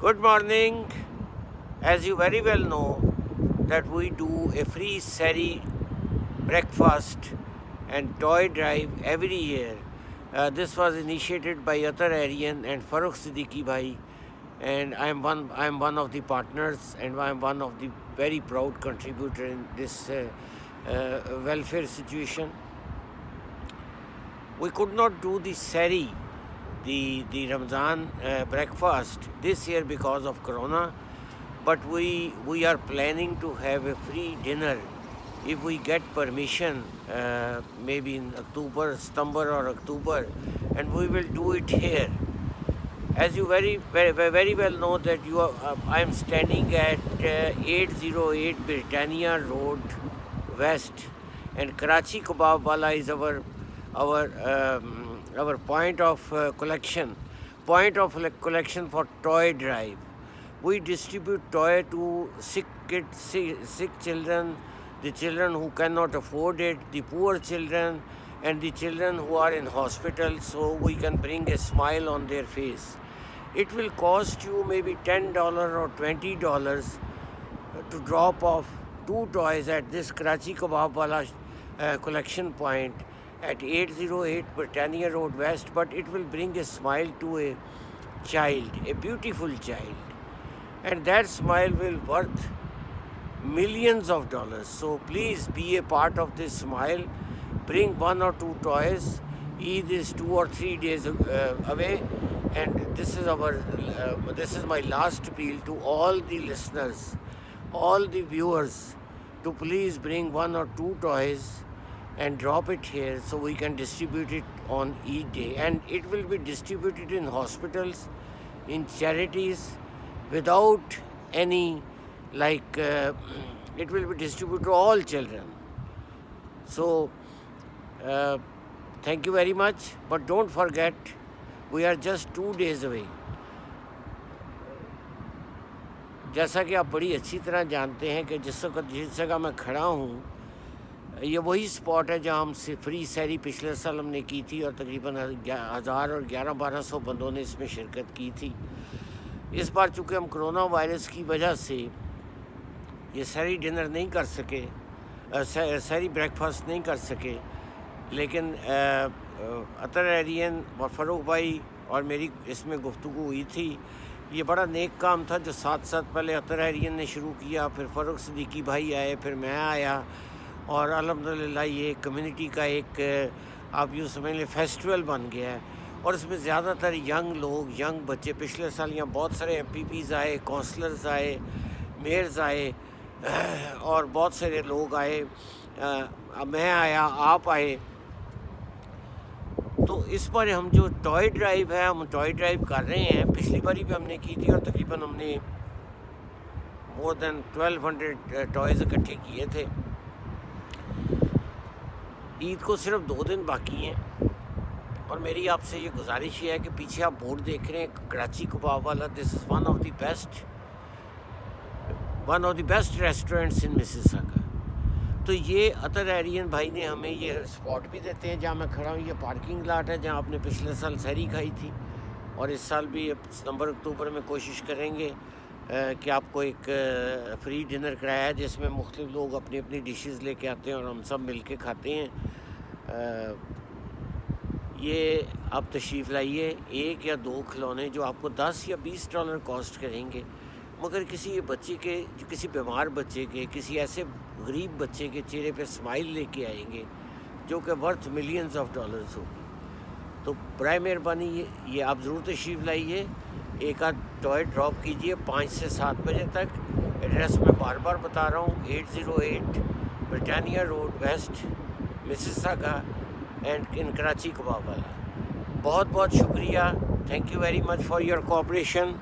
Good morning. As you very well know, that we do a free Sari breakfast and toy drive every year. This was initiated by Atar Aryan and Farooq Siddiqui Bhai, and I am one of the partners, and I am one of the very proud contributor in this welfare situation. We could not do the Sari, the Ramzan breakfast this year because of Corona, but we are planning to have a free dinner if we get permission, maybe in September or October, and we will do it here. As you very well know that I am standing at 808 Britannia Road West, and Karachi Kebab Wala is our point of collection for toy drive. We distribute toy to sick kids, sick children, the children who cannot afford it, the poor children, and the children who are in hospital, so we can bring a smile on their face. It will cost you maybe $10 or $20 to drop off 2 toys at this Karachi Kebab Wala collection point at 808 Britannia Road West, but it will bring a smile to a child, a beautiful child. And that smile will worth millions of dollars. So please be a part of this smile. Bring 1 or 2 toys. Eid is 2 or 3 days away, and this is my last appeal to all the listeners, all the viewers, to please bring 1 or 2 toys and drop it here so we can distribute it on Eid day. And it will be distributed in hospitals, in charities, without any, it will be distributed to all children. So, thank you very much, but don't forget, we are just 2 days away. जैसा कि आप बड़ी अच्छी तरह जानते हैं कि जिस जगह मैं खड़ा हूँ, ये वही स्पॉट है जहाँ हम फ्री सैरी पिछले साल हमने की थी और तकरीबन 1000 और 1100-1200 बंदों ने इसमें शिरकत की थी. इस बार चूँकि हम कोरोना वायरस की वजह से ये सैरी डिनर नहीं कर सके, सैरी ब्रेकफास्ट नहीं कर सके, लेकिन अतर एरियन और फ़ारूक भाई और मेरी इसमें गुफ्तगू हुई थी. ये बड़ा नेक काम था जो साथ पहले अतर एरियन ने शुरू किया, फिर फ़ारूक सिद्दीकी भाई आए, फिर मैं आया, और अल्हम्दुलिल्लाह ये कम्युनिटी का एक आप यूँ समझ लें फेस्टिवल बन गया है. और इसमें ज़्यादातर यंग लोग, यंग बच्चे, पिछले साल यहाँ बहुत सारे MPPs आए, काउंसलर्स आए, मेयर्स आए, और बहुत सारे लोग आए, मैं आया, आप आए. तो इस बार हम जो टॉय ड्राइव है, हम टॉय ड्राइव कर रहे हैं. पिछली बारी भी हमने की थी और तकरीबन हमने मोर देन 1200 टॉयज़ इकट्ठे किए थे. ईद को सिर्फ 2 दिन बाकी हैं, और मेरी आपसे ये गुजारिश है कि पीछे आप बोर्ड देख रहे हैं कराची कबाब वाला. This is one of the best restaurants in Mississauga. तो ये अतर एरियन भाई ने हमें ये स्पॉट भी देते हैं जहाँ मैं खड़ा हूँ. ये पार्किंग लॉट है जहाँ आपने पिछले साल सहरी खाई थी, और इस साल भी सितंबर अक्टूबर में कोशिश करेंगे कि आपको एक फ्री डिनर कराया है जिसमें मुख्तलिफ लोग अपनी अपनी डिशेस लेके आते हैं और हम सब मिल के खाते हैं. ये आप तशरीफ़ लाइए. 1 या 2 खिलौने जो आपको $10 या $20 कॉस्ट करेंगे, मगर किसी बच्चे के, किसी बीमार बच्चे के, किसी ऐसे गरीब बच्चे के चेहरे पे स्माइल लेके आएंगे जो कि वर्थ मिलियंस ऑफ डॉलर्स होगी. तो बराए मेहरबानी ये आप ज़रूर तशरीफ़ लाइए. एक आध टॉय ड्रॉप कीजिए 5 से 7 बजे तक. एड्रेस मैं बार बार बता रहा हूँ, 808 Britannia road west, Mississauga and in Karachi Kabab Wala. बहुत बहुत शुक्रिया. Thank you very much for your cooperation.